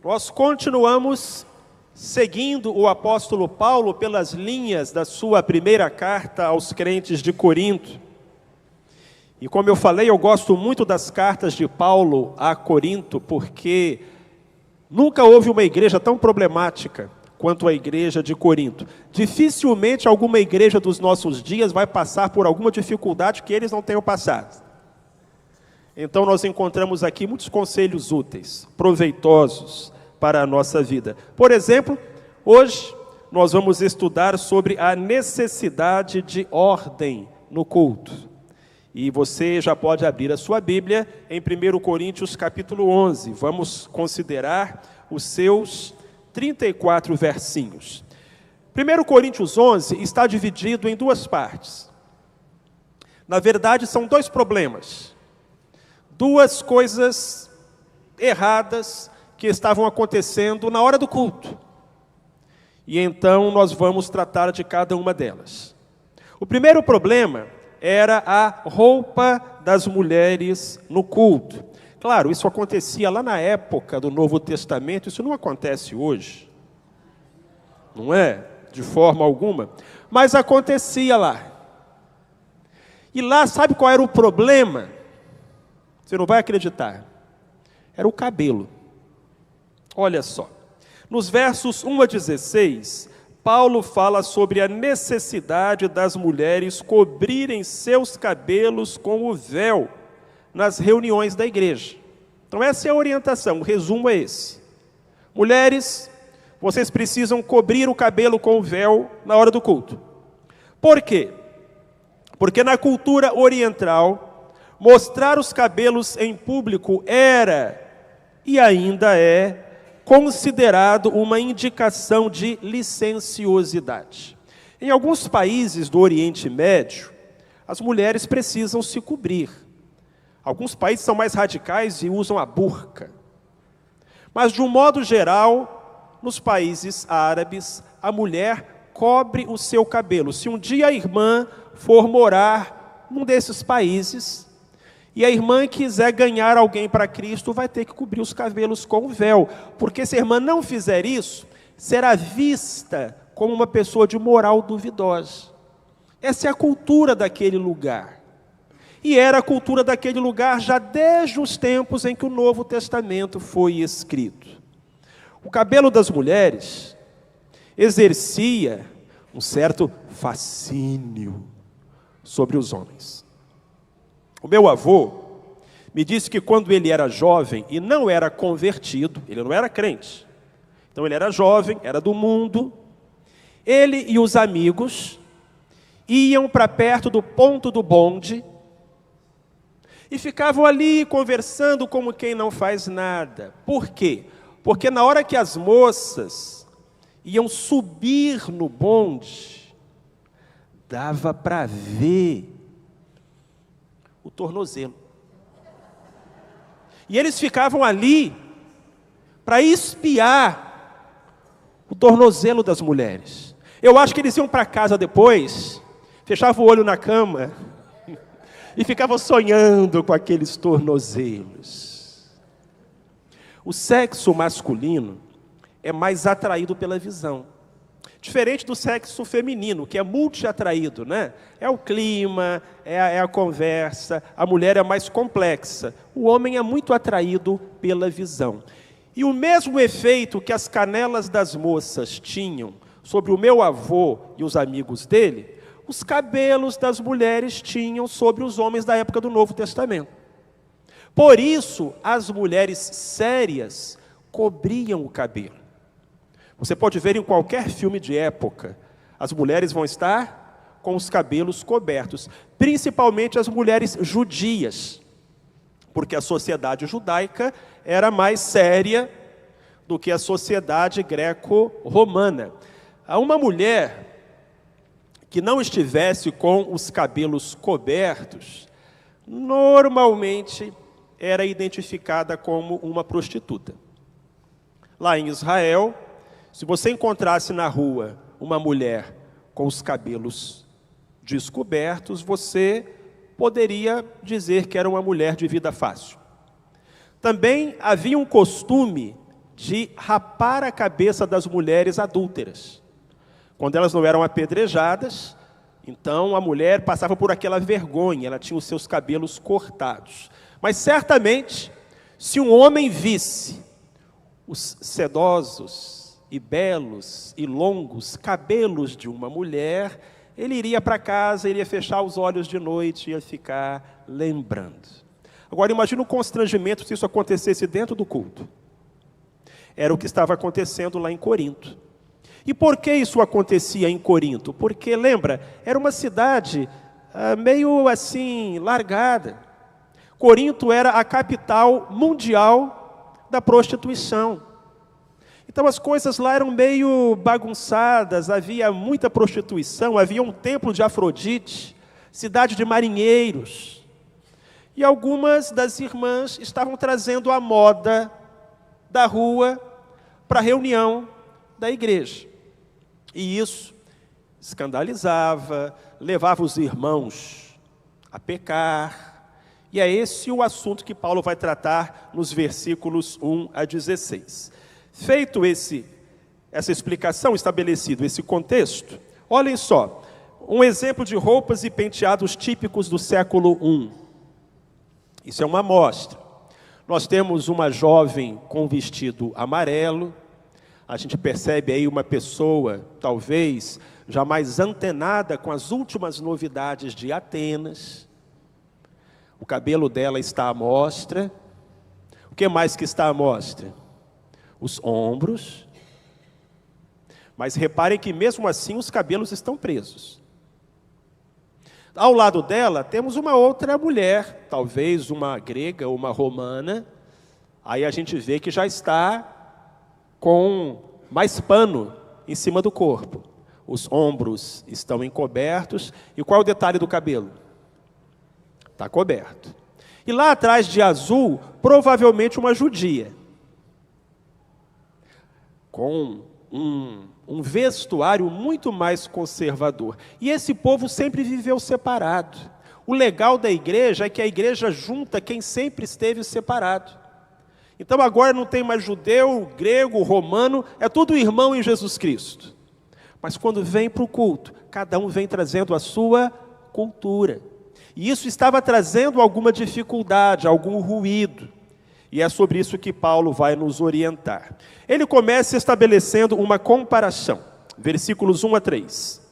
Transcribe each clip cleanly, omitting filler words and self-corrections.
Nós continuamos seguindo o apóstolo Paulo pelas linhas da sua primeira carta aos crentes de Corinto. E como eu falei, eu gosto muito das cartas de Paulo a Corinto, porque nunca houve uma igreja tão problemática quanto a igreja de Corinto. Dificilmente alguma igreja dos nossos dias vai passar por alguma dificuldade que eles não tenham passado. Então nós encontramos aqui muitos conselhos úteis, proveitosos para a nossa vida. Por exemplo, hoje nós vamos estudar sobre a necessidade de ordem no culto. E você já pode abrir a sua Bíblia em 1 Coríntios capítulo 11. Vamos considerar os seus 34 versinhos. 1 Coríntios 11 está dividido em duas partes. Na verdade, são dois problemas. Duas coisas erradas que estavam acontecendo na hora do culto. E então nós vamos tratar de cada uma delas. O primeiro problema era a roupa das mulheres no culto. Claro, isso acontecia lá na época do Novo Testamento, isso não acontece hoje. Não é? De forma alguma. Mas acontecia lá. E lá, sabe qual era o problema? Você não vai acreditar. Era o cabelo. Olha só. Nos versos 1 a 16, Paulo fala sobre a necessidade das mulheres cobrirem seus cabelos com o véu nas reuniões da igreja. Então essa é a orientação, o resumo é esse. Mulheres, vocês precisam cobrir o cabelo com o véu na hora do culto. Por quê? Porque na cultura oriental, mostrar os cabelos em público era, e ainda é, considerado uma indicação de licenciosidade. Em alguns países do Oriente Médio, as mulheres precisam se cobrir. Alguns países são mais radicais e usam a burca. Mas, de um modo geral, nos países árabes, a mulher cobre o seu cabelo. Se um dia a irmã for morar num desses países, e a irmã quiser ganhar alguém para Cristo, vai ter que cobrir os cabelos com o véu. Porque se a irmã não fizer isso, será vista como uma pessoa de moral duvidosa. Essa é a cultura daquele lugar. E era a cultura daquele lugar já desde os tempos em que o Novo Testamento foi escrito. O cabelo das mulheres exercia um certo fascínio sobre os homens. O meu avô me disse que quando ele era jovem e não era convertido, ele não era crente, então ele era jovem, era do mundo, ele e os amigos iam para perto do ponto do bonde e ficavam ali conversando como quem não faz nada. Por quê? Porque na hora que as moças iam subir no bonde, dava para ver o tornozelo. E eles ficavam ali para espiar o tornozelo das mulheres. Eu acho que eles iam para casa depois, fechavam o olho na cama e ficavam sonhando com aqueles tornozelos. O sexo masculino é mais atraído pela visão. Diferente do sexo feminino, que é multi-atraído, né? É o clima, é a conversa, a mulher é mais complexa. O homem é muito atraído pela visão. E o mesmo efeito que as canelas das moças tinham sobre o meu avô e os amigos dele, os cabelos das mulheres tinham sobre os homens da época do Novo Testamento. Por isso, as mulheres sérias cobriam o cabelo. Você pode ver em qualquer filme de época, as mulheres vão estar com os cabelos cobertos, principalmente as mulheres judias, porque a sociedade judaica era mais séria do que a sociedade greco-romana. Uma mulher que não estivesse com os cabelos cobertos, normalmente era identificada como uma prostituta. Lá em Israel, se você encontrasse na rua uma mulher com os cabelos descobertos, você poderia dizer que era uma mulher de vida fácil. Também havia um costume de rapar a cabeça das mulheres adúlteras. Quando elas não eram apedrejadas, então a mulher passava por aquela vergonha, ela tinha os seus cabelos cortados. Mas certamente, se um homem visse os sedosos e belos e longos cabelos de uma mulher, ele iria para casa, iria fechar os olhos de noite e ia ficar lembrando. Agora imagina o constrangimento se isso acontecesse dentro do culto. Era o que estava acontecendo lá em Corinto. E por que isso acontecia em Corinto? Porque, lembra, era uma cidade meio assim, largada. Corinto era a capital mundial da prostituição. Então as coisas lá eram meio bagunçadas, havia muita prostituição, havia um templo de Afrodite, cidade de marinheiros. E algumas das irmãs estavam trazendo a moda da rua para a reunião da igreja. E isso escandalizava, levava os irmãos a pecar. E é esse o assunto que Paulo vai tratar nos versículos 1 a 16. Feito essa explicação, estabelecido esse contexto, olhem só, um exemplo de roupas e penteados típicos do século I. Isso é uma amostra. Nós temos uma jovem com vestido amarelo. A gente percebe aí uma pessoa, talvez, já mais antenada com as últimas novidades de Atenas. O cabelo dela está à mostra. O que mais que está à mostra? Os ombros. Mas reparem que mesmo assim os cabelos estão presos. Ao lado dela temos uma outra mulher, talvez uma grega ou uma romana. Aí a gente vê que já está com mais pano em cima do corpo. Os ombros estão encobertos. E qual é o detalhe do cabelo? Está coberto. E lá atrás de azul, provavelmente uma judia. Com um vestuário muito mais conservador. E esse povo sempre viveu separado. O legal da igreja é que a igreja junta quem sempre esteve separado. Então agora não tem mais judeu, grego, romano, é tudo irmão em Jesus Cristo. Mas quando vem para o culto, cada um vem trazendo a sua cultura. E isso estava trazendo alguma dificuldade, algum ruído. E é sobre isso que Paulo vai nos orientar. Ele começa estabelecendo uma comparação. Versículos 1 a 3.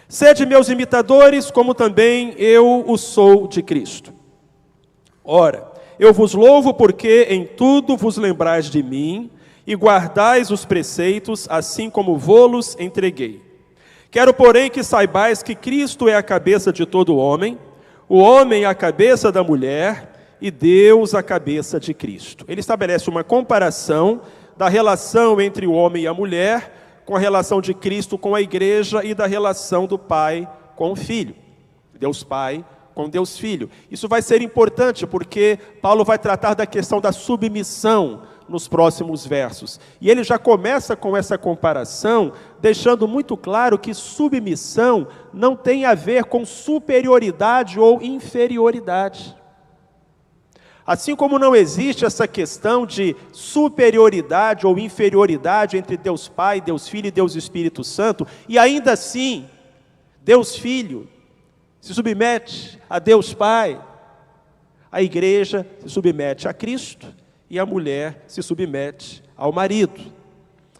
Sede meus imitadores, como também eu o sou de Cristo. Ora, eu vos louvo porque em tudo vos lembrais de mim e guardais os preceitos, assim como vô-los entreguei. Quero, porém, que saibais que Cristo é a cabeça de todo homem, o homem a cabeça da mulher, e Deus a cabeça de Cristo. Ele estabelece uma comparação da relação entre o homem e a mulher, com a relação de Cristo com a igreja e da relação do Pai com o Filho. Deus Pai com Deus Filho. Isso vai ser importante porque Paulo vai tratar da questão da submissão nos próximos versos. E ele já começa com essa comparação, deixando muito claro que submissão não tem a ver com superioridade ou inferioridade. Assim como não existe essa questão de superioridade ou inferioridade entre Deus Pai, Deus Filho e Deus Espírito Santo, e ainda assim, Deus Filho se submete a Deus Pai, a igreja se submete a Cristo e a mulher se submete ao marido.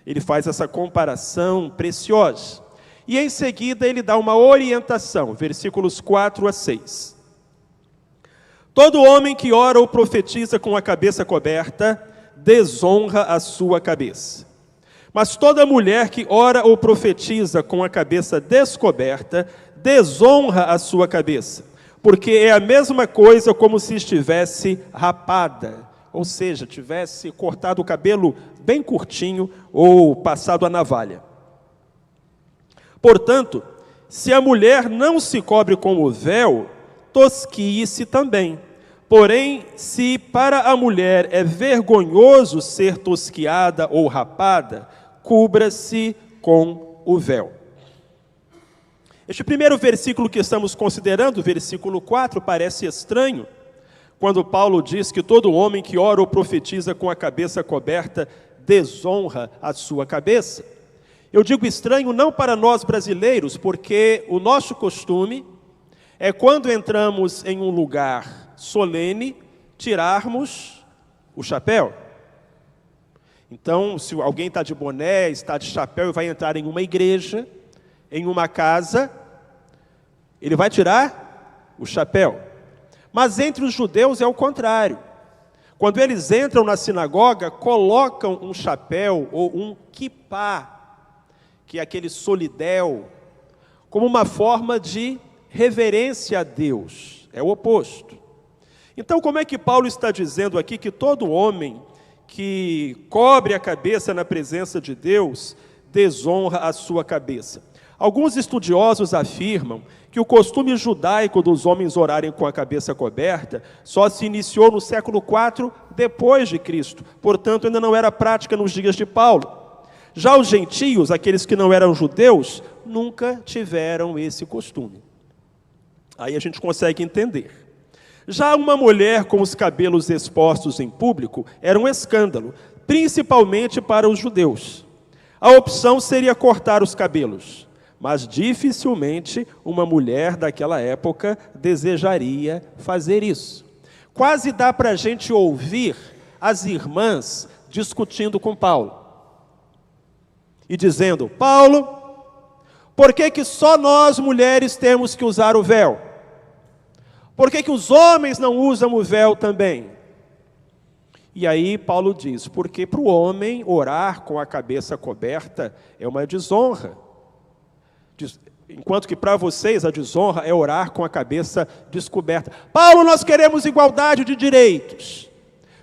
Ele faz essa comparação preciosa. E em seguida ele dá uma orientação, versículos 4 a 6. Todo homem que ora ou profetiza com a cabeça coberta, desonra a sua cabeça. Mas toda mulher que ora ou profetiza com a cabeça descoberta, desonra a sua cabeça, porque é a mesma coisa como se estivesse rapada, ou seja, tivesse cortado o cabelo bem curtinho ou passado a navalha. Portanto, se a mulher não se cobre com o véu, tosquie-se também. Porém, se para a mulher é vergonhoso ser tosquiada ou rapada, cubra-se com o véu. Este primeiro versículo que estamos considerando, versículo 4, parece estranho, quando Paulo diz que todo homem que ora ou profetiza com a cabeça coberta desonra a sua cabeça. Eu digo estranho não para nós brasileiros, porque o nosso costume é, quando entramos em um lugar solene, tirarmos o chapéu. Então, se alguém está de boné, está de chapéu e vai entrar em uma igreja, em uma casa, ele vai tirar o chapéu. Mas entre os judeus é o contrário. Quando eles entram na sinagoga, colocam um chapéu ou um quipá, que é aquele solidéu, como uma forma de reverência a Deus. É o oposto. Então, como é que Paulo está dizendo aqui que todo homem que cobre a cabeça na presença de Deus desonra a sua cabeça? Alguns estudiosos afirmam que o costume judaico dos homens orarem com a cabeça coberta só se iniciou no século IV depois de Cristo, portanto ainda não era prática nos dias de Paulo. Já os gentios, aqueles que não eram judeus, nunca tiveram esse costume. Aí a gente consegue entender. Já uma mulher com os cabelos expostos em público era um escândalo, principalmente para os judeus. A opção seria cortar os cabelos, mas dificilmente uma mulher daquela época desejaria fazer isso. Quase dá para a gente ouvir as irmãs discutindo com Paulo e dizendo: Paulo, por que só nós mulheres temos que usar o véu? Por que os homens não usam o véu também? E aí Paulo diz: porque para o homem orar com a cabeça coberta é uma desonra. Enquanto que para vocês a desonra é orar com a cabeça descoberta. Paulo, nós queremos igualdade de direitos.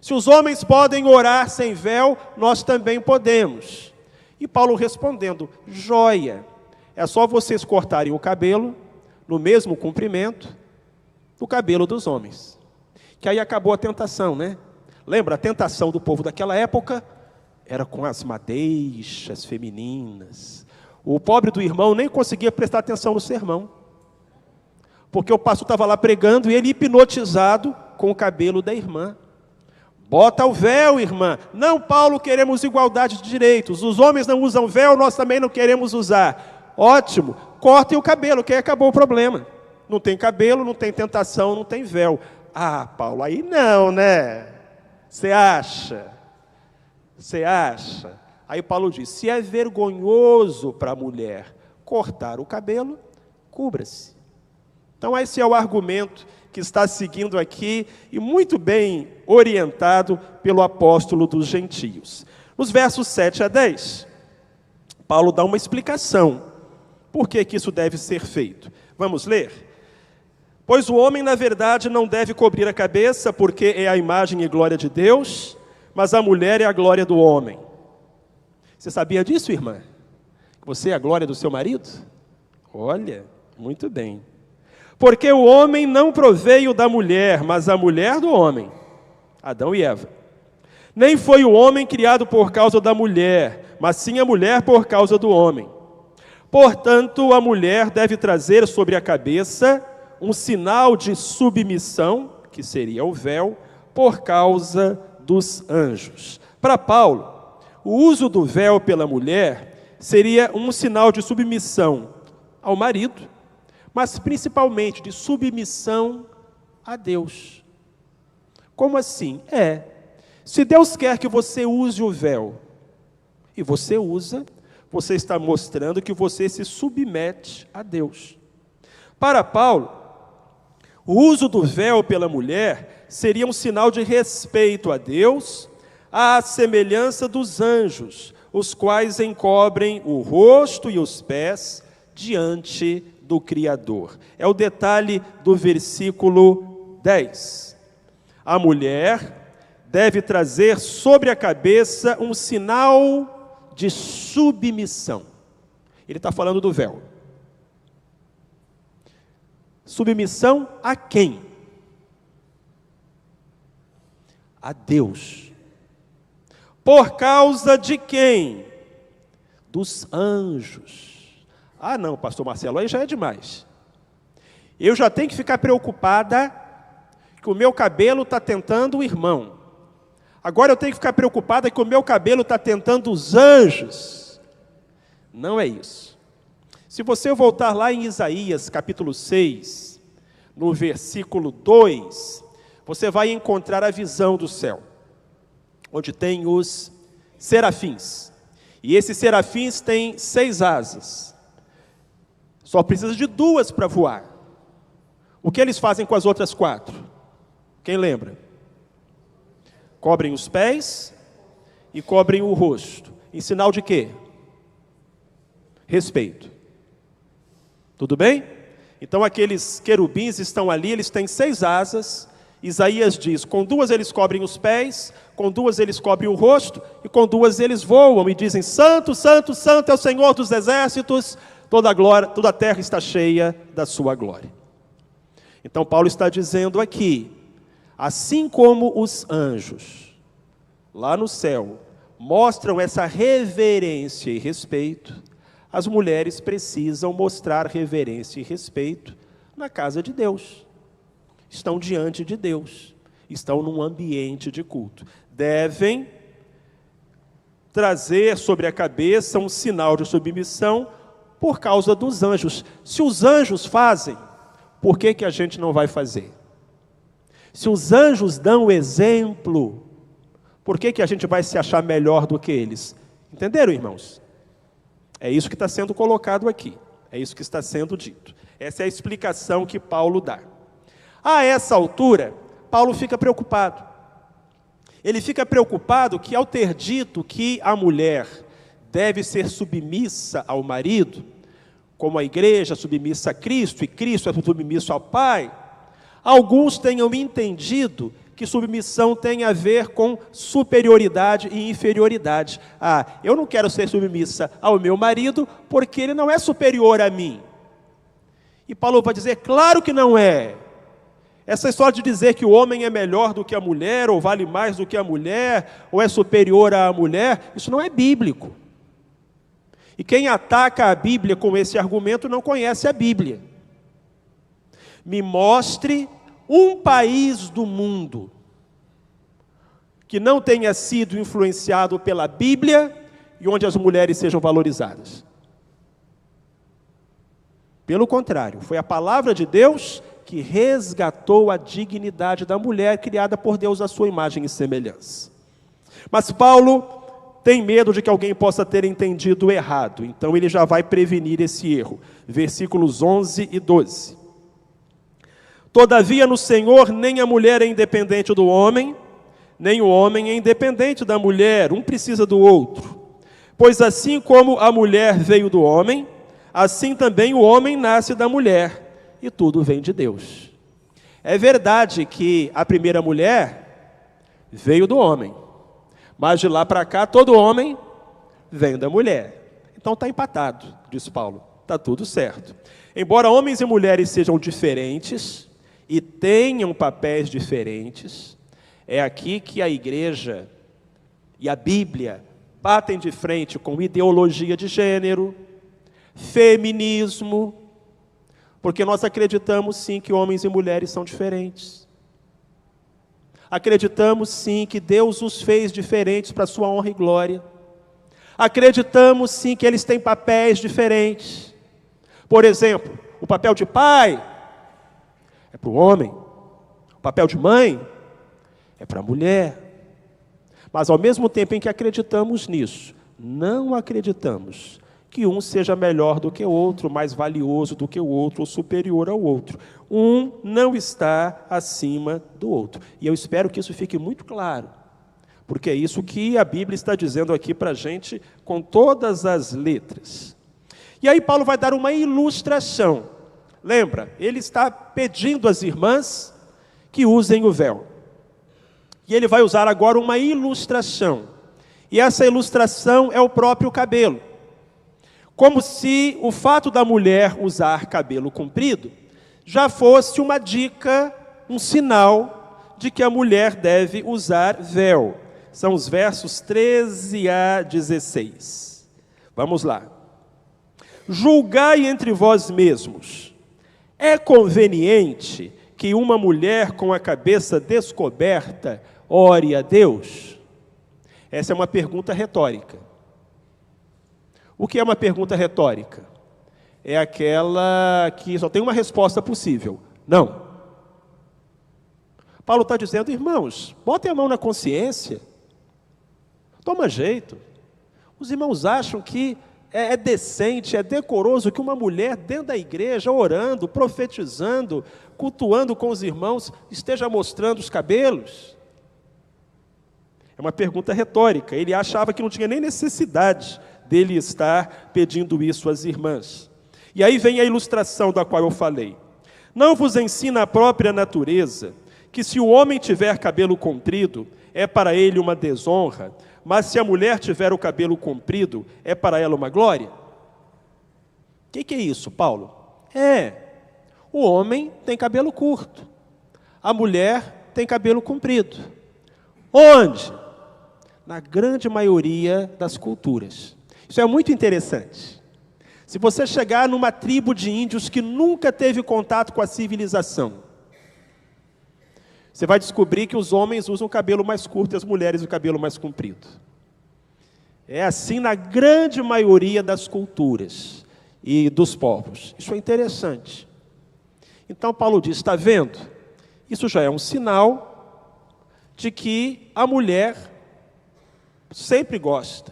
Se os homens podem orar sem véu, nós também podemos. E Paulo respondendo: joia, é só vocês cortarem o cabelo no mesmo comprimento do cabelo dos homens. Que aí acabou a tentação, né? Lembra, a tentação do povo daquela época era com as madeixas femininas. O pobre do irmão nem conseguia prestar atenção no sermão, porque o pastor estava lá pregando e ele hipnotizado com o cabelo da irmã. Bota o véu, irmã. Não, Paulo, queremos igualdade de direitos. Os homens não usam véu, nós também não queremos usar. Ótimo, cortem o cabelo, que aí acabou o problema. Não tem cabelo, não tem tentação, não tem véu. Ah, Paulo, aí não, né? Você acha? Você acha? Aí Paulo diz: se é vergonhoso para a mulher cortar o cabelo, cubra-se. Então esse é o argumento que está seguindo aqui e muito bem orientado pelo apóstolo dos gentios. Nos versos 7 a 10, Paulo dá uma explicação. Por que isso deve ser feito? Vamos ler? Pois o homem, na verdade, não deve cobrir a cabeça, porque é a imagem e glória de Deus, mas a mulher é a glória do homem. Você sabia disso, irmã? Que você é a glória do seu marido? Olha, muito bem. Porque o homem não proveio da mulher, mas a mulher do homem, Adão e Eva. Nem foi o homem criado por causa da mulher, mas sim a mulher por causa do homem. Portanto, a mulher deve trazer sobre a cabeça um sinal de submissão, que seria o véu, por causa dos anjos. Para Paulo, o uso do véu pela mulher seria um sinal de submissão ao marido, mas principalmente de submissão a Deus. Como assim? Se Deus quer que você use o véu, e você usa, você está mostrando que você se submete a Deus. Para Paulo, o uso do véu pela mulher seria um sinal de respeito a Deus, à semelhança dos anjos, os quais encobrem o rosto e os pés diante do Criador. É o detalhe do versículo 10. A mulher deve trazer sobre a cabeça um sinal de submissão. Ele está falando do véu. Submissão a quem? A Deus. Por causa de quem? Dos anjos. Ah não, pastor Marcelo, aí já é demais. Eu já tenho que ficar preocupada que o meu cabelo está tentando o irmão. Agora eu tenho que ficar preocupada que o meu cabelo está tentando os anjos. Não é isso. Se você voltar lá em Isaías, capítulo 6, no versículo 2, você vai encontrar a visão do céu, onde tem os serafins. E esses serafins têm 6 asas. Só precisa de 2 para voar. O que eles fazem com as outras 4? Quem lembra? Cobrem os pés e cobrem o rosto. Em sinal de quê? Respeito. Tudo bem? Então aqueles querubins estão ali, eles têm 6 asas. Isaías diz, com 2 eles cobrem os pés, com 2 eles cobrem o rosto, e com 2 eles voam e dizem, santo, santo, santo é o Senhor dos exércitos, toda a terra está cheia da sua glória. Então Paulo está dizendo aqui, assim como os anjos, lá no céu, mostram essa reverência e respeito, as mulheres precisam mostrar reverência e respeito na casa de Deus. Estão diante de Deus, estão num ambiente de culto. Devem trazer sobre a cabeça um sinal de submissão por causa dos anjos. Se os anjos fazem, por que a gente não vai fazer? Se os anjos dão o exemplo, por que a gente vai se achar melhor do que eles? Entenderam, irmãos? É isso que está sendo colocado aqui. É isso que está sendo dito. Essa é a explicação que Paulo dá. A essa altura, Paulo fica preocupado. Ele fica preocupado que, ao ter dito que a mulher deve ser submissa ao marido, como a igreja submissa a Cristo, e Cristo é submisso ao Pai, alguns tenham entendido que submissão tem a ver com superioridade e inferioridade. Eu não quero ser submissa ao meu marido porque ele não é superior a mim. E Paulo vai dizer, claro que não é. Essa história de dizer que o homem é melhor do que a mulher, ou vale mais do que a mulher, ou é superior à mulher, isso não é bíblico. E quem ataca a Bíblia com esse argumento não conhece a Bíblia. Me mostre um país do mundo que não tenha sido influenciado pela Bíblia e onde as mulheres sejam valorizadas. Pelo contrário, foi a palavra de Deus que resgatou a dignidade da mulher criada por Deus à sua imagem e semelhança. Mas Paulo tem medo de que alguém possa ter entendido errado, então ele já vai prevenir esse erro. Versículos 11 e 12. Todavia no Senhor nem a mulher é independente do homem, nem o homem é independente da mulher, um precisa do outro. Pois assim como a mulher veio do homem, assim também o homem nasce da mulher, e tudo vem de Deus. É verdade que a primeira mulher veio do homem, mas de lá para cá todo homem vem da mulher. Então está empatado, diz Paulo, está tudo certo. Embora homens e mulheres sejam diferentes e tenham papéis diferentes, é aqui que a igreja e a Bíblia batem de frente com ideologia de gênero, feminismo, porque nós acreditamos sim que homens e mulheres são diferentes. Acreditamos sim que Deus os fez diferentes para a sua honra e glória. Acreditamos sim que eles têm papéis diferentes. Por exemplo, o papel de pai é para o homem, o papel de mãe é para a mulher. Mas ao mesmo tempo em que acreditamos nisso, não acreditamos que um seja melhor do que o outro, mais valioso do que o outro, ou superior ao outro. Um não está acima do outro. E eu espero que isso fique muito claro, porque é isso que a Bíblia está dizendo aqui para a gente, com todas as letras. E aí Paulo vai dar uma ilustração. Lembra, ele está pedindo às irmãs que usem o véu. E ele vai usar agora uma ilustração. E essa ilustração é o próprio cabelo. Como se o fato da mulher usar cabelo comprido já fosse uma dica, um sinal de que a mulher deve usar véu. São os versos 13 a 16. Vamos lá. Julgai entre vós mesmos. É conveniente que uma mulher com a cabeça descoberta ore a Deus? Essa é uma pergunta retórica. O que é uma pergunta retórica? É aquela que só tem uma resposta possível. Não. Paulo está dizendo, irmãos, botem a mão na consciência. Toma jeito. Os irmãos acham que é decente, é decoroso que uma mulher dentro da igreja, orando, profetizando, cultuando com os irmãos, esteja mostrando os cabelos? É uma pergunta retórica. Ele achava que não tinha nem necessidade dele estar pedindo isso às irmãs. E aí vem a ilustração da qual eu falei. Não vos ensina a própria natureza que se o homem tiver cabelo comprido, é para ele uma desonra, mas se a mulher tiver o cabelo comprido, é para ela uma glória? O que é isso, Paulo? O homem tem cabelo curto, a mulher tem cabelo comprido. Onde? Na grande maioria das culturas. Isso é muito interessante. Se você chegar numa tribo de índios que nunca teve contato com a civilização, você vai descobrir que os homens usam o cabelo mais curto e as mulheres o cabelo mais comprido. É assim na grande maioria das culturas e dos povos. Isso é interessante. Então Paulo diz, está vendo? Isso já é um sinal de que a mulher sempre gosta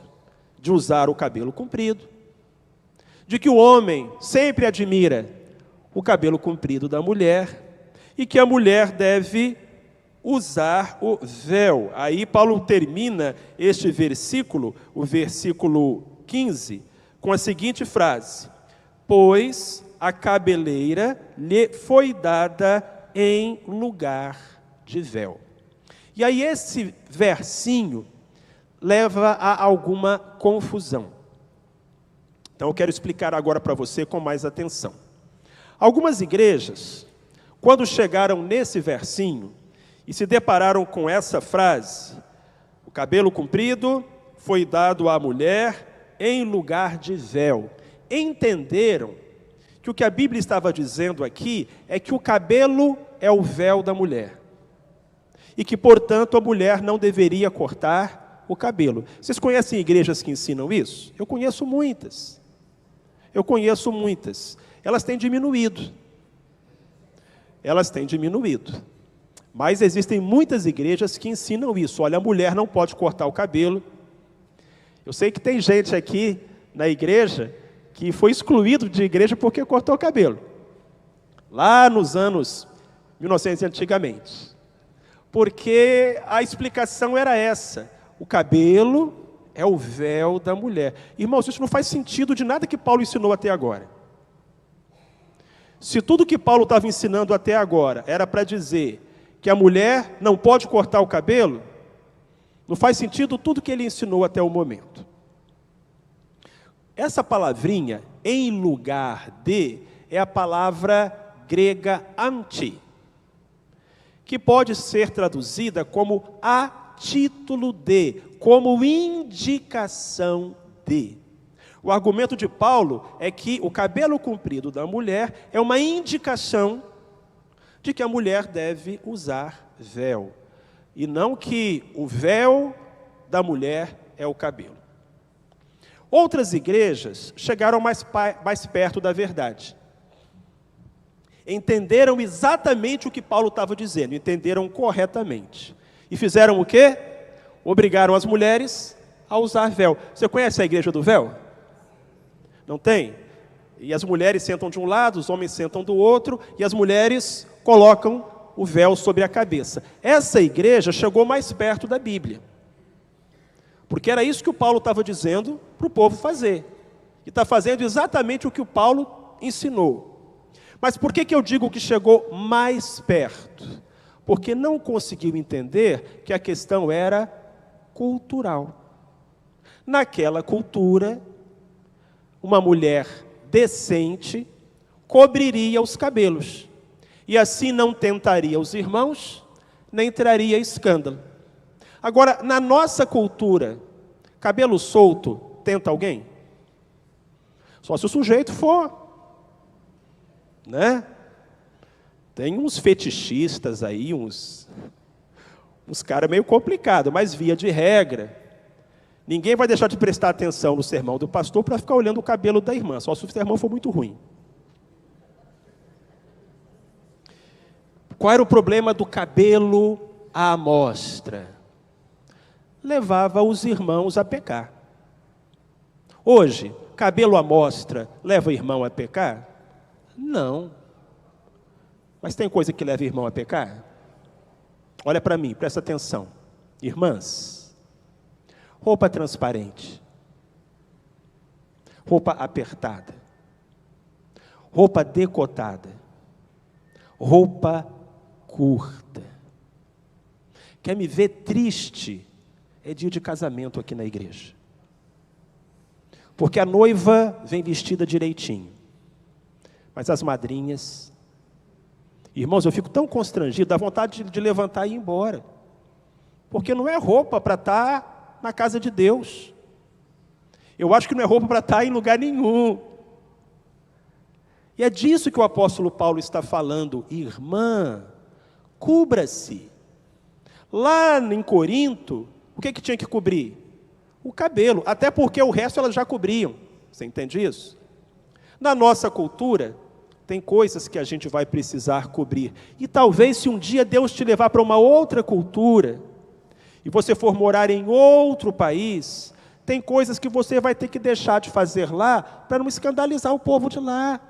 de usar o cabelo comprido, de que o homem sempre admira o cabelo comprido da mulher e que a mulher deve usar o véu. Aí Paulo termina este versículo, o versículo 15, com a seguinte frase: pois a cabeleira lhe foi dada em lugar de véu. E aí esse versinho leva a alguma confusão. Então eu quero explicar agora para você com mais atenção. Algumas igrejas, quando chegaram nesse versinho e se depararam com essa frase, o cabelo comprido foi dado à mulher em lugar de véu, entenderam que o que a Bíblia estava dizendo aqui é que o cabelo é o véu da mulher e que, portanto, a mulher não deveria cortar o cabelo. Vocês conhecem igrejas que ensinam isso? Eu conheço muitas. Elas têm diminuído. Mas existem muitas igrejas que ensinam isso. Olha, a mulher não pode cortar o cabelo. Eu sei que tem gente aqui na igreja que foi excluído de igreja porque cortou o cabelo. Lá nos anos 1900 antigamente. Porque a explicação era essa. O cabelo é o véu da mulher. Irmãos, isso não faz sentido de nada que Paulo ensinou até agora. Se tudo que Paulo estava ensinando até agora era para dizer que a mulher não pode cortar o cabelo, não faz sentido tudo que ele ensinou até o momento. Essa palavrinha, em lugar de, é a palavra grega anti, que pode ser traduzida como a título de, como indicação de. O argumento de Paulo é que o cabelo comprido da mulher é uma indicação de que a mulher deve usar véu, e não que o véu da mulher é o cabelo. Outras igrejas chegaram mais perto da verdade. Entenderam exatamente o que Paulo estava dizendo, entenderam corretamente. E fizeram o quê? Obrigaram as mulheres a usar véu. Você conhece a igreja do véu? Não tem? E as mulheres sentam de um lado, os homens sentam do outro, e as mulheres colocam o véu sobre a cabeça. Essa igreja chegou mais perto da Bíblia. Porque era isso que o Paulo estava dizendo para o povo fazer. E está fazendo exatamente o que o Paulo ensinou. Mas por que eu digo que chegou mais perto? Porque não conseguiu entender que a questão era cultural. Naquela cultura, uma mulher decente cobriria os cabelos, e assim não tentaria os irmãos, nem traria escândalo. Agora, na nossa cultura, cabelo solto tenta alguém? Só se o sujeito for, né? Tem uns fetichistas aí, uns caras meio complicados, mas via de regra, Ninguém vai deixar de prestar atenção no sermão do pastor para ficar olhando o cabelo da irmã, só se o sermão for muito ruim. Qual era o problema do cabelo à mostra? Levava os irmãos a pecar. Hoje, cabelo à mostra leva o irmão a pecar? Não. Mas tem coisa que leva o irmão a pecar? Olha para mim, presta atenção. Irmãs, roupa transparente, roupa apertada, roupa decotada, roupa curta. Quer me ver triste? É dia de casamento aqui na igreja. Porque a noiva vem vestida direitinho. Mas as madrinhas... Irmãos, eu fico tão constrangido, dá vontade de levantar e ir embora. Porque não é roupa para estar na casa de Deus. Eu acho que não é roupa para estar em lugar nenhum. E é disso que o apóstolo Paulo está falando. Irmã, cubra-se. Lá em Corinto, o que tinha que cobrir? O cabelo, até porque o resto elas já cobriam. Você entende isso? Na nossa cultura, tem coisas que a gente vai precisar cobrir. E talvez se um dia Deus te levar para uma outra cultura, e você for morar em outro país, tem coisas que você vai ter que deixar de fazer lá, para não escandalizar o povo de lá.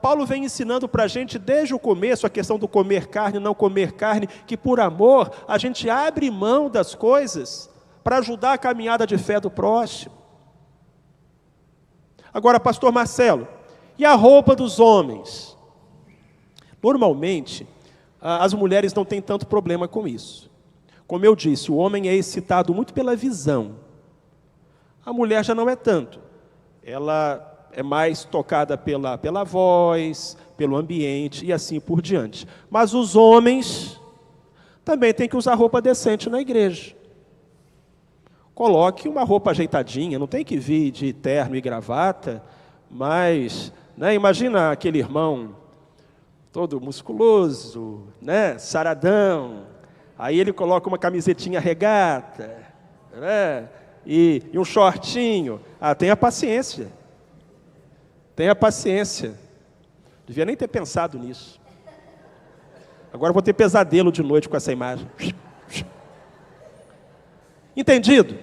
Paulo vem ensinando para a gente desde o começo a questão do comer carne, não comer carne, que por amor a gente abre mão das coisas para ajudar a caminhada de fé do próximo. Agora, pastor Marcelo, e a roupa dos homens? Normalmente, as mulheres não têm tanto problema com isso. Como eu disse, o homem é excitado muito pela visão. A mulher já não é tanto. Ela é mais tocada pela voz, pelo ambiente e assim por diante. Mas os homens também têm que usar roupa decente na igreja. Coloque uma roupa ajeitadinha, não tem que vir de terno e gravata, mas, imagina aquele irmão todo musculoso, saradão, aí ele coloca uma camisetinha regata, e um shortinho. Tenha paciência. Tenha paciência. Devia nem ter pensado nisso. Agora vou ter pesadelo de noite com essa imagem. Entendido?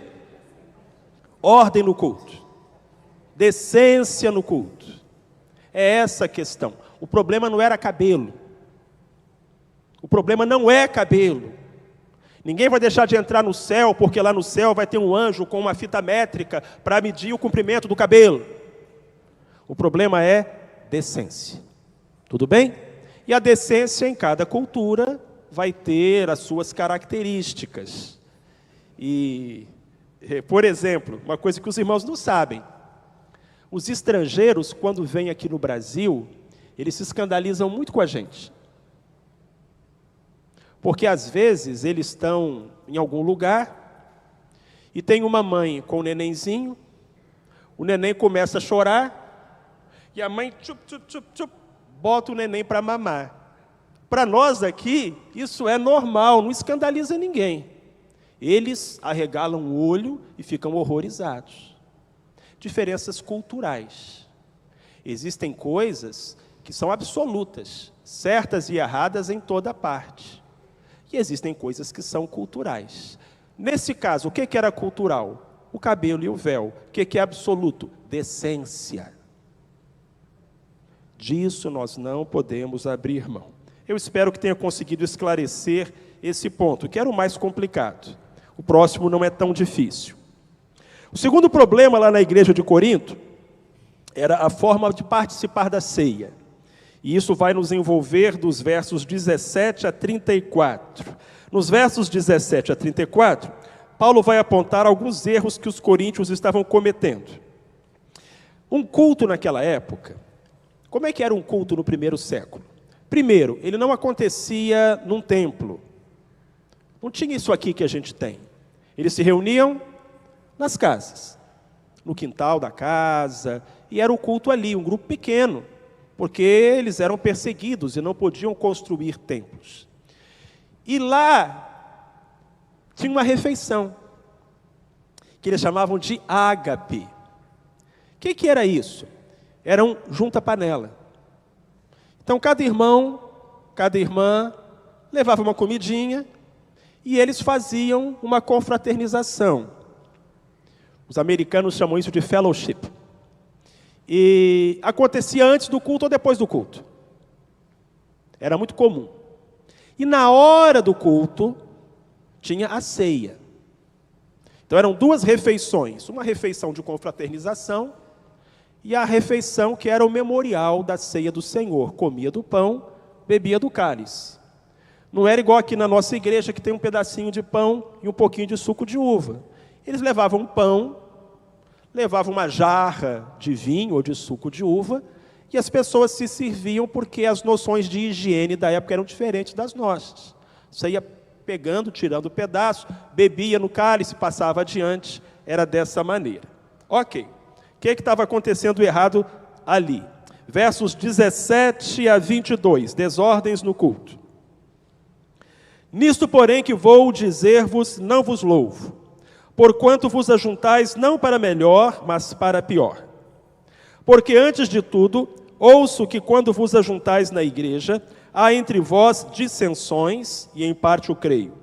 Ordem no culto. Decência no culto. É essa a questão. O problema não era cabelo. O problema não é cabelo. Ninguém vai deixar de entrar no céu, porque lá no céu vai ter um anjo com uma fita métrica para medir o comprimento do cabelo. O problema é decência. Tudo bem? E a decência em cada cultura vai ter as suas características. E, por exemplo, uma coisa que os irmãos não sabem. Os estrangeiros, quando vêm aqui no Brasil, eles se escandalizam muito com a gente. Porque, às vezes, eles estão em algum lugar e tem uma mãe com um nenenzinho, o neném começa a chorar, e a mãe bota o neném para mamar. Para nós aqui, isso é normal, não escandaliza ninguém. Eles arregalam o olho e ficam horrorizados. Diferenças culturais. Existem coisas que são absolutas, certas e erradas em toda parte. E existem coisas que são culturais. Nesse caso, o que era cultural? O cabelo e o véu. O que é absoluto? Decência. Disso nós não podemos abrir mão. Eu espero que tenha conseguido esclarecer esse ponto, que era o mais complicado. O próximo não é tão difícil. O segundo problema lá na igreja de Corinto era a forma de participar da ceia. E isso vai nos envolver dos versos 17 a 34. Nos versos 17 a 34, Paulo vai apontar alguns erros que os coríntios estavam cometendo. Um culto naquela época, como é que era um culto no primeiro século? Primeiro, ele não acontecia num templo. Não tinha isso aqui que a gente tem. Eles se reuniam nas casas, no quintal da casa, e era o culto ali, um grupo pequeno, porque eles eram perseguidos e não podiam construir templos. E lá tinha uma refeição. que eles chamavam de ágape. O que era isso? Era um junta-panela. Então, cada irmão, cada irmã levava uma comidinha e eles faziam uma confraternização. Os americanos chamam isso de fellowship. E acontecia antes do culto ou depois do culto. Era muito comum. E na hora do culto, tinha a ceia. Então eram duas refeições. Uma refeição de confraternização e a refeição que era o memorial da ceia do Senhor. Comia do pão, bebia do cálice. Não era igual aqui na nossa igreja, que tem um pedacinho de pão e um pouquinho de suco de uva. Eles levavam pão, levavam uma jarra de vinho ou de suco de uva, e as pessoas se serviam porque as noções de higiene da época eram diferentes das nossas. Você ia pegando, tirando o pedaço, bebia no cálice, passava adiante, era dessa maneira. Ok, o que estava acontecendo errado ali? Versos 17 a 22, desordens no culto. Nisto, porém, que vou dizer-vos, não vos louvo, porquanto vos ajuntais não para melhor, mas para pior. Porque, antes de tudo, ouço que quando vos ajuntais na igreja, há entre vós dissensões, e em parte o creio.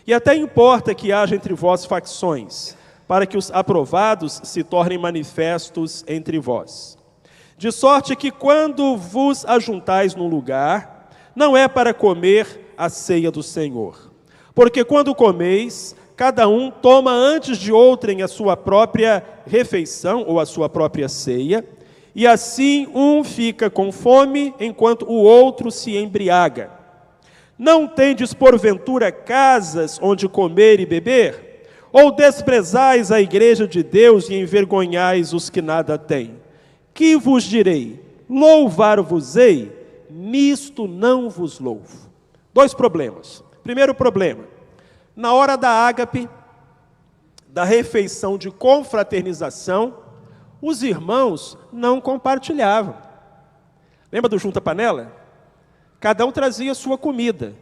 E até importa que haja entre vós facções, para que os aprovados se tornem manifestos entre vós. De sorte que quando vos ajuntais num lugar, não é para comer a ceia do Senhor. Porque quando comeis, cada um toma antes de outrem a sua própria refeição, ou a sua própria ceia, e assim um fica com fome, enquanto o outro se embriaga. Não tendes porventura casas onde comer e beber? Ou desprezais a igreja de Deus e envergonhais os que nada têm? Que vos direi? Louvar-vos-ei? Nisto não vos louvo. Dois problemas. Primeiro problema, na hora da ágape, da refeição de confraternização, os irmãos não compartilhavam. Lembra do junta-panela? Cada um trazia a sua comida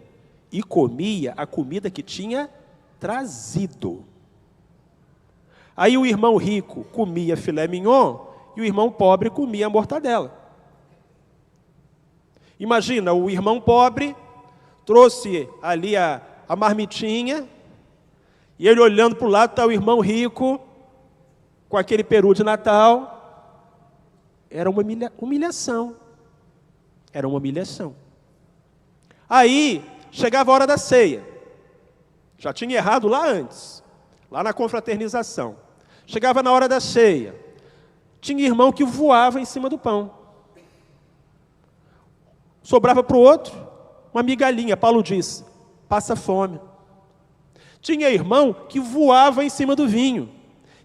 e comia a comida que tinha trazido. Aí o irmão rico comia filé mignon e o irmão pobre comia mortadela. Imagina, o irmão pobre trouxe ali a marmitinha e ele olhando para o lado está o irmão rico com aquele peru de Natal. Era uma humilhação. Era uma humilhação. Aí, chegava a hora da ceia. Já tinha errado lá antes, lá na confraternização. Chegava na hora da ceia. Tinha irmão que voava em cima do pão. Sobrava para o outro uma migalhinha. Paulo diz, passa fome. Tinha irmão que voava em cima do vinho.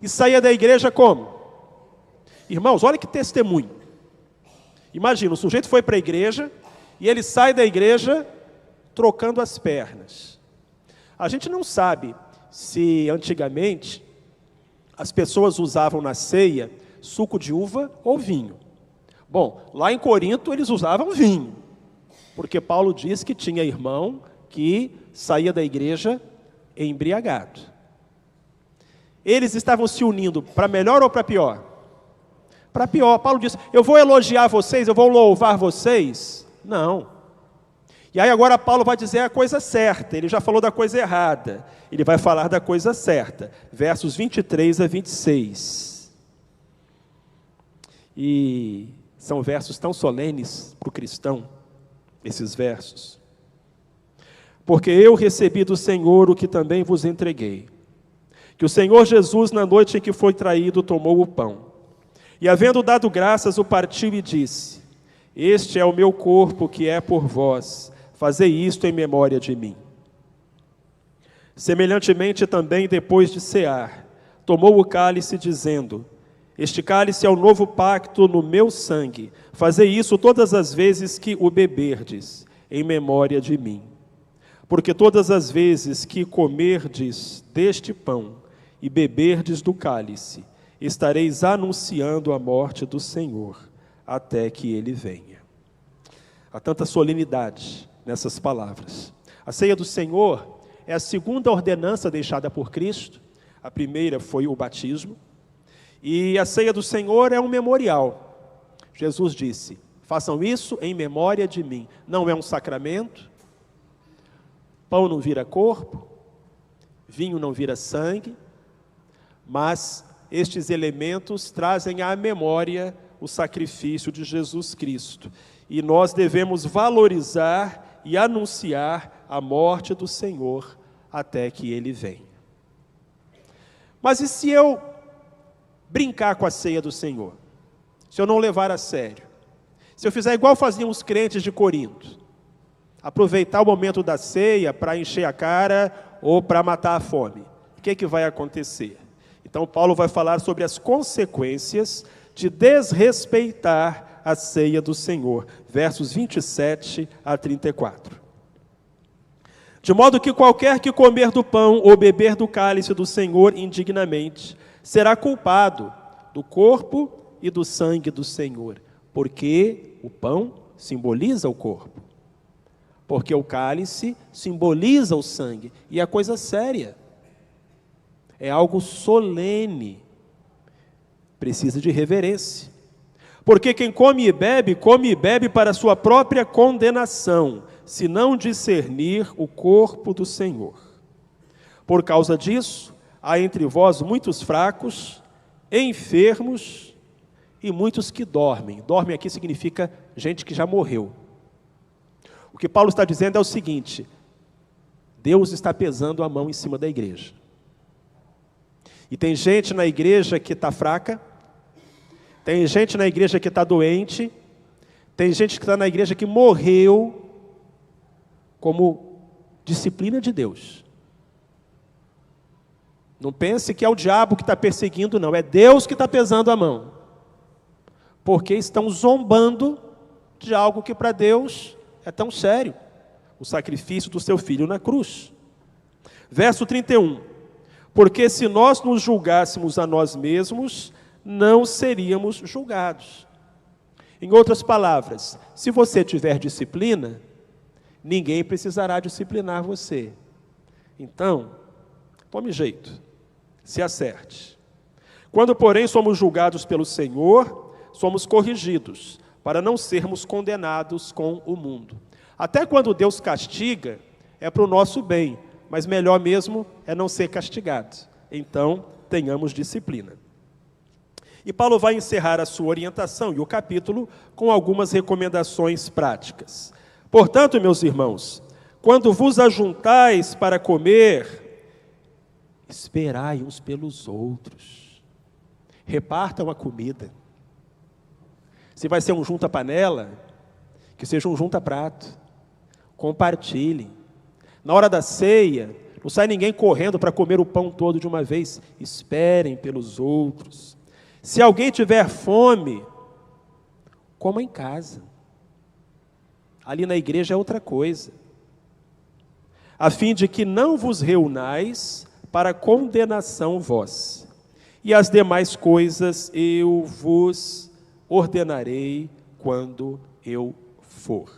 E saía da igreja como? Irmãos, olha que testemunho. Imagina, o sujeito foi para a igreja e ele sai da igreja trocando as pernas. A gente não sabe se antigamente as pessoas usavam na ceia suco de uva ou vinho. Bom, lá em Corinto eles usavam vinho, porque Paulo diz que tinha irmão que saía da igreja embriagado. Eles estavam se unindo para melhor ou para pior? Para pior. Paulo diz, eu vou elogiar vocês, eu vou louvar vocês? Não. E aí agora Paulo vai dizer a coisa certa, ele já falou da coisa errada, ele vai falar da coisa certa, versos 23 a 26. E são versos tão solenes para o cristão, esses versos. Porque eu recebi do Senhor o que também vos entreguei, que o Senhor Jesus, na noite em que foi traído, tomou o pão, e havendo dado graças, o partiu e disse, este é o meu corpo que é por vós, fazei isto em memória de mim. Semelhantemente também, depois de cear, tomou o cálice, dizendo, este cálice é o novo pacto no meu sangue, fazei isso todas as vezes que o beberdes, em memória de mim. Porque todas as vezes que comerdes deste pão e beberdes do cálice, estareis anunciando a morte do Senhor, até que Ele venha. Há tanta solenidade nessas palavras. A ceia do Senhor é a segunda ordenança deixada por Cristo. A primeira foi o batismo. E a ceia do Senhor é um memorial. Jesus disse: façam isso em memória de mim. Não é um sacramento. Pão não vira corpo, vinho não vira sangue, mas estes elementos trazem à memória o sacrifício de Jesus Cristo. E nós devemos valorizar e anunciar a morte do Senhor até que Ele venha. Mas e se eu brincar com a ceia do Senhor? Se eu não levar a sério? Se eu fizer igual faziam os crentes de Corinto? Aproveitar o momento da ceia para encher a cara ou para matar a fome? O que vai acontecer? Então Paulo vai falar sobre as consequências de desrespeitar a ceia do Senhor. Versos 27 a 34. De modo que qualquer que comer do pão ou beber do cálice do Senhor indignamente, será culpado do corpo e do sangue do Senhor, porque o pão simboliza o corpo, porque o cálice simboliza o sangue, e é coisa séria, é algo solene, precisa de reverência, porque quem come e bebe para sua própria condenação, se não discernir o corpo do Senhor. Por causa disso, há entre vós muitos fracos, enfermos e muitos que dormem. Dormem aqui significa gente que já morreu. O que Paulo está dizendo é o seguinte: Deus está pesando a mão em cima da igreja. E tem gente na igreja que está fraca, tem gente na igreja que está doente, tem gente que está na igreja que morreu como disciplina de Deus. Não pense que é o diabo que está perseguindo, não. É Deus que está pesando a mão. Porque estão zombando de algo que para Deus é tão sério. O sacrifício do seu filho na cruz. Verso 31. Porque se nós nos julgássemos a nós mesmos, não seríamos julgados. Em outras palavras, se você tiver disciplina, ninguém precisará disciplinar você. Então, tome jeito, se acerte. Quando, porém, somos julgados pelo Senhor, somos corrigidos, para não sermos condenados com o mundo. Até quando Deus castiga, é para o nosso bem, mas melhor mesmo é não ser castigado. Então, tenhamos disciplina. E Paulo vai encerrar a sua orientação e o capítulo com algumas recomendações práticas. Portanto, meus irmãos, quando vos ajuntais para comer, esperai uns pelos outros. Repartam a comida. Se vai ser um junta-panela, que seja um junta-prato. Compartilhem. Na hora da ceia, não sai ninguém correndo para comer o pão todo de uma vez. Esperem pelos outros. Se alguém tiver fome, coma em casa. Ali na igreja é outra coisa. A fim de que não vos reunais para condenação vós. E as demais coisas eu vos ordenarei quando eu for.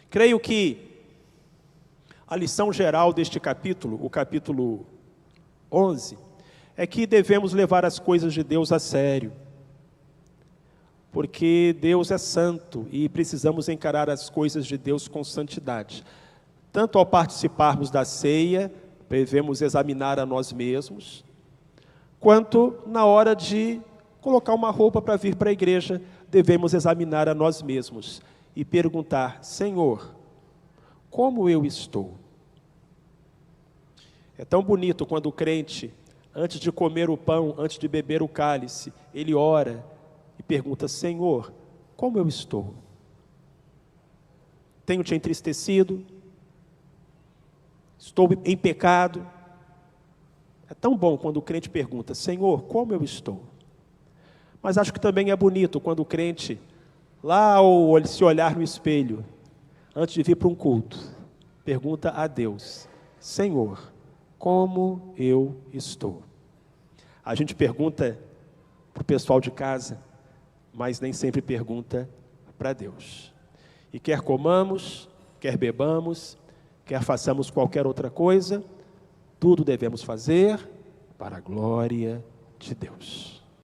Creio que a lição geral deste capítulo, o capítulo 11, é que devemos levar as coisas de Deus a sério. Porque Deus é santo e precisamos encarar as coisas de Deus com santidade. Tanto ao participarmos da ceia, devemos examinar a nós mesmos, quanto na hora de colocar uma roupa para vir para a igreja, devemos examinar a nós mesmos e perguntar: Senhor, como eu estou? É tão bonito quando o crente, antes de comer o pão, antes de beber o cálice, ele ora e pergunta: Senhor, como eu estou? Tenho te entristecido? Estou em pecado? É tão bom quando o crente pergunta: Senhor, como eu estou? Mas acho que também é bonito quando o crente, lá ao se olhar no espelho, antes de vir para um culto, pergunta a Deus: Senhor, como eu estou? A gente pergunta para o pessoal de casa, mas nem sempre pergunta para Deus. E quer comamos, quer bebamos, quer façamos qualquer outra coisa, tudo devemos fazer para a glória de Deus.